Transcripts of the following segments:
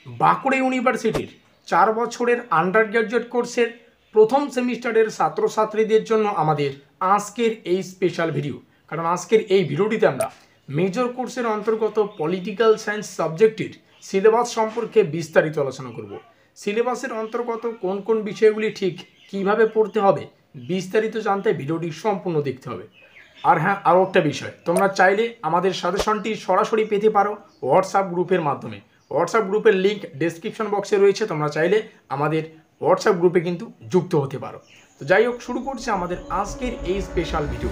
বাঁকুড়া ইউনিভার্সিটির 4 বছরের under graduate কোর্সের প্রথম সেমিস্টারের ছাত্রছাত্রীদের জন্য আমাদের আজকের এই স্পেশাল ভিডিও। কারণ আজকের এই ভিডিওটিতে আমরা মেজর কোর্সের অন্তর্গত পলিটিক্যাল সায়েন্স সাবজেক্টের সিলেবাস সম্পর্কে বিস্তারিত আলোচনা করব। সিলেবাসের অন্তর্গত কোন কোন বিষয়গুলি ঠিক কিভাবে পড়তে হবে বিস্তারিত জানতে ভিডিওটি সম্পূর্ণ দেখতে হবে। আর হ্যাঁ, আরও একটা বিষয়, তোমরা চাইলে আমাদের সাজেশনটি সরাসরি পেতে পারো হোয়াটসঅ্যাপ গ্রুপের মাধ্যমে। হোয়াটসঅ্যাপ গ্রুপের লিঙ্ক ডেসক্রিপশন বক্সে রয়েছে, তোমরা চাইলে আমাদের হোয়াটসঅ্যাপ গ্রুপে কিন্তু যুক্ত হতে পারো। তো যাই হোক, শুরু করছে আমাদের আজকের এই স্পেশাল ভিডিও।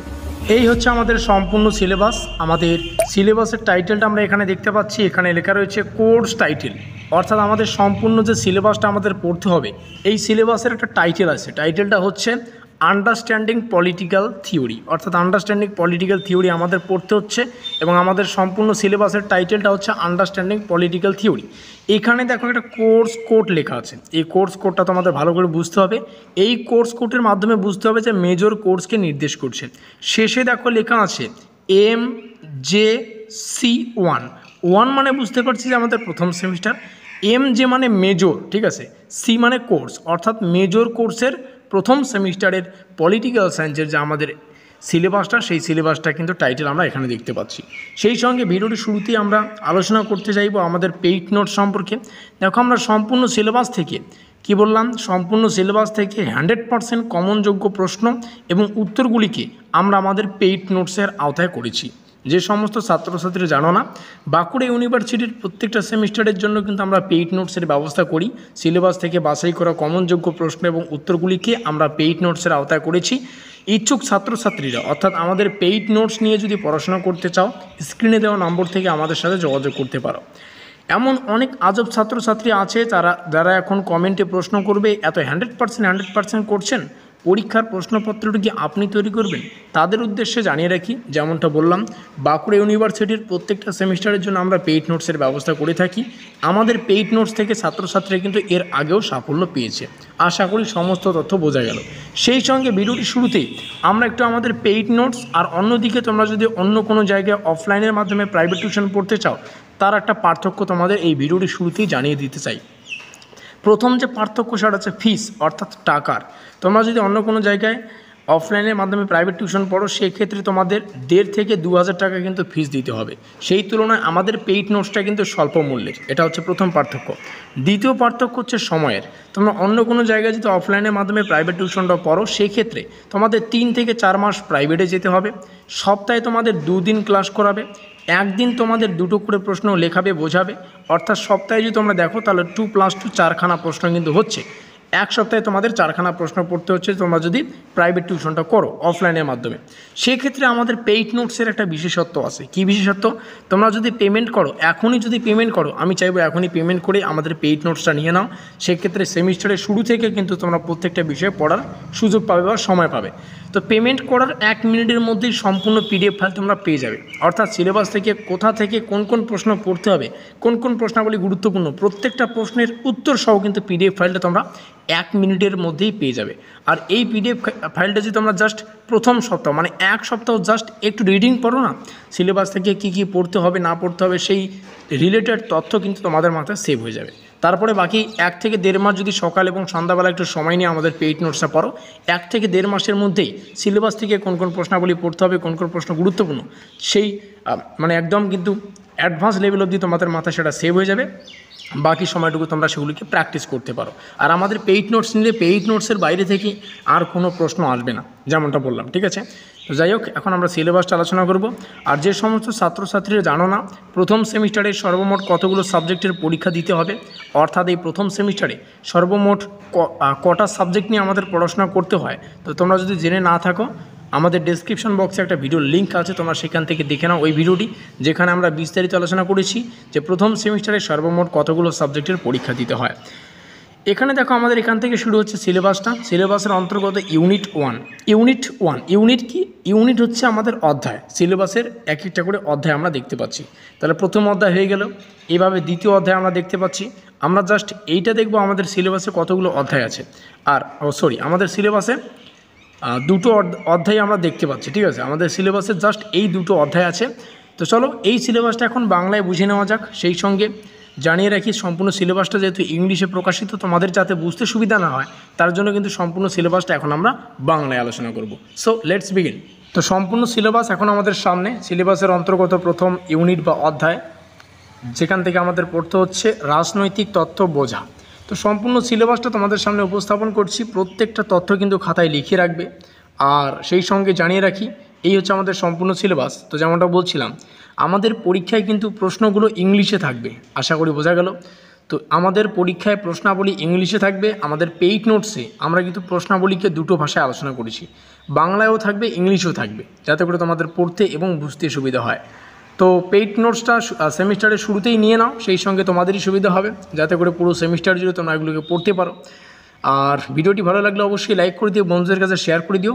এই হচ্ছে আমাদের সম্পূর্ণ সিলেবাস। আমাদের সিলেবাসের টাইটেলটা আমরা এখানে দেখতে পাচ্ছি, এখানে লেখা রয়েছে কোর্স টাইটেল, অর্থাৎ আমাদের সম্পূর্ণ যে সিলেবাসটা আমাদের পড়তে হবে এই সিলেবাসের একটা টাইটেল আছে। টাইটেলটা হচ্ছে আন্ডারস্ট্যান্ডিং পলিটিক্যাল থিওরি, অর্থাৎ আন্ডারস্ট্যান্ডিং পলিটিক্যাল থিওরি আমাদের পড়তে হচ্ছে এবং আমাদের সম্পূর্ণ সিলেবাসের টাইটেলটা হচ্ছে আন্ডারস্ট্যান্ডিং পলিটিক্যাল থিওরি। এখানে দেখো একটা কোর্স কোড লেখা আছে, এই কোর্স কোডটা তো আমাদের ভালো করে বুঝতে হবে। এই কোর্স কোডের মাধ্যমে বুঝতে হবে যে মেজর কোর্সকে নির্দেশ করছে। শেষে দেখো লেখা আছে MJC1 মানে বুঝতে পারছি যে আমাদের প্রথম সেমিস্টার, MJ মানে মেজর, ঠিক আছে, সি মানে কোর্স, অর্থাৎ মেজর কোর্সের প্রথম সেমিস্টারের পলিটিক্যাল সায়েন্সের যে আমাদের সিলেবাসটা, সেই সিলেবাসটা কিন্তু টাইটেল আমরা এখানে দেখতে পাচ্ছি। সেই সঙ্গে ভিডিওটি শুরুতেই আমরা আলোচনা করতে চাইব আমাদের পেইড নোট সম্পর্কে। দেখো, আমরা সম্পূর্ণ সিলেবাস থেকে কি বললাম, সম্পূর্ণ সিলেবাস থেকে 100% কমনযোগ্য প্রশ্ন এবং উত্তরগুলিকে আমরা আমাদের পেইড নোটসের আওতায় করেছি। যে সমস্ত ছাত্রছাত্রীরা জানো না, বাঁকুড়া ইউনিভার্সিটির প্রত্যেকটা সেমিস্টারের জন্য কিন্তু আমরা পেইড নোটসের ব্যবস্থা করি। সিলেবাস থেকে বাছাই করা কমনযোগ্য প্রশ্ন এবং উত্তরগুলিকে আমরা পেইড নোটসের আওতায় করেছি। ইচ্ছুক ছাত্রছাত্রীরা, অর্থাৎ আমাদের পেইড নোটস নিয়ে যদি পড়াশোনা করতে চাও, স্ক্রিনে দেওয়া নম্বর থেকে আমাদের সাথে যোগাযোগ করতে পারো। এমন অনেক আজব ছাত্রছাত্রী আছে যারা এখন কমেন্টে প্রশ্ন করবে, এত 100% করছেন, পরীক্ষার প্রশ্নপত্রটি কি আপনি তৈরি করবেন? তাদের উদ্দেশ্যে জানিয়ে রাখি, যেমনটা বললাম, বাঁকুড়া ইউনিভার্সিটির প্রত্যেকটা সেমিস্টারের জন্য আমরা পেইড নোটসের ব্যবস্থা করে থাকি। আমাদের পেইড নোটস থেকে ছাত্রছাত্রীরা কিন্তু এর আগেও সাফল্য পেয়েছে। আশা করি সমস্ত তথ্য বোঝা গেল। সেই সঙ্গে ভিডিওটি শুরুতেই আমরা একটু আমাদের পেইড নোটস আর অন্যদিকে তোমরা যদি অন্য কোনো জায়গায় অফলাইনের মাধ্যমে প্রাইভেট টিউশন পড়তে চাও, তার একটা পার্থক্য তোমাদের এই ভিডিওটি শুরুতেই জানিয়ে দিতে চাই। প্রথম যে পার্থক্য সেটা হচ্ছে ফিস, অর্থাৎ টাকার। তোমরা যদি অন্য কোনো জায়গায় অফলাইনের মাধ্যমে প্রাইভেট টিউশন পড়ো, সেক্ষেত্রে তোমাদের 1,500 থেকে 2,000 টাকা কিন্তু ফিস দিতে হবে। সেই তুলনায় আমাদের পেইড নোটসটা কিন্তু স্বল্প মূল্যের, এটা হচ্ছে প্রথম পার্থক্য। দ্বিতীয় পার্থক্য হচ্ছে সময়ের। তোমরা অন্য কোনো জায়গায় যদি অফলাইনের মাধ্যমে প্রাইভেট টিউশনটা পড়ো, সেক্ষেত্রে তোমাদের 3 থেকে 4 মাস প্রাইভেটে যেতে হবে। সপ্তাহে তোমাদের 2 দিন ক্লাস করাবে, একদিন তোমাদের 2টো করে প্রশ্ন লেখাবে, বোঝাবে। অর্থাৎ সপ্তাহে যদি তোমরা দেখো তাহলে 2+2 4খানা প্রশ্ন কিন্তু হচ্ছে। এক সপ্তাহে তোমাদের 4খানা প্রশ্ন পড়তে হচ্ছে তোমরা যদি প্রাইভেট টিউশনটা করো অফলাইনের মাধ্যমে। সেক্ষেত্রে আমাদের পেইড নোটসের একটা বিশেষত্ব আছে। কি বিশেষত্ব? তোমরা যদি পেমেন্ট করো, এখনই যদি পেমেন্ট করো, আমি চাইবো এখনই পেমেন্ট করে আমাদের পেইড নোটসটা নিয়ে নাও। সেক্ষেত্রে সেমিস্টারের শুরু থেকে কিন্তু তোমরা প্রত্যেকটা বিষয়ে পড়ার সুযোগ পাবে বা সময় পাবে। তো পেমেন্ট করার 1 মিনিটের মধ্যেই সম্পূর্ণ PDF ফাইল তোমরা পেয়ে যাবে। অর্থাৎ সিলেবাস থেকে কোথা থেকে কোন কোন প্রশ্ন পড়তে হবে, কোন কোন প্রশ্নাবলী গুরুত্বপূর্ণ, প্রত্যেকটা প্রশ্নের উত্তর সহ কিন্তু PDF ফাইলটা তোমরা 1 মিনিটের মধ্যেই পেয়ে যাবে। আর এই PDF ফাইলটা যদি তোমরা জাস্ট প্রথম সপ্তাহ, মানে 1 সপ্তাহ জাস্ট একটু রিডিং করো না, সিলেবাস থেকে কী কী পড়তে হবে না পড়তে হবে সেই রিলেটেড তথ্য কিন্তু তোমাদের মাথায় সেভ হয়ে যাবে। তারপরে বাকি 1 থেকে 1.5 মাস যদি সকাল এবং সন্ধ্যাবেলা একটু সময় নিয়ে আমাদের পেইড নোটসটা পড়ো, 1 থেকে 1.5 মাসের মধ্যেই সিলেবাস থেকে কোন কোন প্রশ্নাবলী পড়তে হবে, কোন কোন প্রশ্ন গুরুত্বপূর্ণ, সেই মানে একদম কিন্তু অ্যাডভান্স লেভেল অবধি তোমাদের মাথায় সেটা সেভ হয়ে যাবে। বাকি সময়টুকু তোমরা সেগুলিকে প্র্যাকটিস করতে পারো। আর আমাদের পেইড নোটস নিলে পেইড নোটসের বাইরে থেকে আর কোনো প্রশ্ন আসবে না, যেমনটা বললাম, ঠিক আছে। তো যাই হোক, এখন আমরা সিলেবাসটা আলোচনা করব। আর যে সমস্ত ছাত্রছাত্রীরা জানো না প্রথম সেমিস্টারে সর্বমোট কতগুলো সাবজেক্টের পরীক্ষা দিতে হবে, অর্থাৎ এই প্রথম সেমিস্টারে সর্বমোট কটা সাবজেক্ট নিয়ে আমাদের পড়াশোনা করতে হয়, তো তোমরা যদি জেনে না থাকো, আমাদের ডেসক্রিপশন বক্সে একটা ভিডিও লিঙ্ক আছে, তোমরা সেখান থেকে দেখে নাও ওই ভিডিওটি, যেখানে আমরা বিস্তারিত আলোচনা করেছি যে প্রথম সেমিস্টারে সর্বমোট কতগুলো সাবজেক্টের পরীক্ষা দিতে হয়। এখানে দেখো, আমাদের এখান থেকে শুরু হচ্ছে সিলেবাসটা। সিলেবাসের অন্তর্গত ইউনিট 1। ইউনিট কি? ইউনিট হচ্ছে আমাদের অধ্যায়। সিলেবাসের এক একটা করে অধ্যায় আমরা দেখতে পাচ্ছি। তাহলে প্রথম অধ্যায় হয়ে গেল, এভাবে দ্বিতীয় অধ্যায় আমরা দেখতে পাচ্ছি। আমরা জাস্ট এইটা দেখবো আমাদের সিলেবাসে কতগুলো অধ্যায় আছে। আর আমাদের সিলেবাসে 2টো অধ্যায় আমরা দেখতে পাচ্ছি, ঠিক আছে। আমাদের সিলেবাসে জাস্ট এই 2টো অধ্যায় আছে। তো চলো এই সিলেবাসটা এখন বাংলায় বুঝে নেওয়া যাক। সেই সঙ্গে জানিয়ে রাখি সম্পূর্ণ সিলেবাসটা যেহেতু ইংলিশে প্রকাশিত, তোমাদের যাতে বুঝতে সুবিধা না হয় তার জন্য কিন্তু সম্পূর্ণ সিলেবাসটা এখন আমরা বাংলায় আলোচনা করব। So let's begin. তো সম্পূর্ণ সিলেবাস এখন আমাদের সামনে। সিলেবাসের অন্তর্গত প্রথম ইউনিট বা অধ্যায়, যেখান থেকে আমাদের পড়তে হচ্ছে রাজনৈতিক তথ্য বোঝা। তো সম্পূর্ণ সিলেবাসটা তোমাদের সামনে উপস্থাপন করছি, প্রত্যেকটা তথ্য কিন্তু খাতায় লিখে রাখবে। আর সেই সঙ্গে জানিয়ে রাখি এই হচ্ছে আমাদের সম্পূর্ণ সিলেবাস। তো যেমনটা বলছিলাম, আমাদের পরীক্ষায় কিন্তু প্রশ্নগুলো ইংলিশে থাকবে, আশা করি বোঝা গেল। তো আমাদের পরীক্ষায় প্রশ্নাবলী ইংলিশে থাকবে। আমাদের পেইড নোটসে আমরা কিন্তু প্রশ্নাবলীকে দুটো ভাষায় আলোচনা করেছি, বাংলায়ও থাকবে ইংলিশেও থাকবে, যাতে করে তোমাদের পড়তে এবং বুঝতে সুবিধা হয়। তো পেইড নোটসটা সেমিস্টারের শুরুতেই নিয়ে নাও, সেই সঙ্গে তোমাদেরই সুবিধা হবে, যাতে করে পুরো সেমিস্টার জুড়ে তোমরা এগুলোকে পড়তে পারো। আর ভিডিওটি ভালো লাগলে অবশ্যই লাইক করে দিও, বন্ধুদের কাছে শেয়ার করে দিও।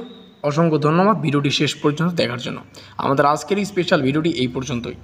অসংখ্য ধন্যবাদ ভিডিওটি শেষ পর্যন্ত দেখার জন্য। আমাদের আজকের এই স্পেশাল ভিডিওটি এই পর্যন্তই।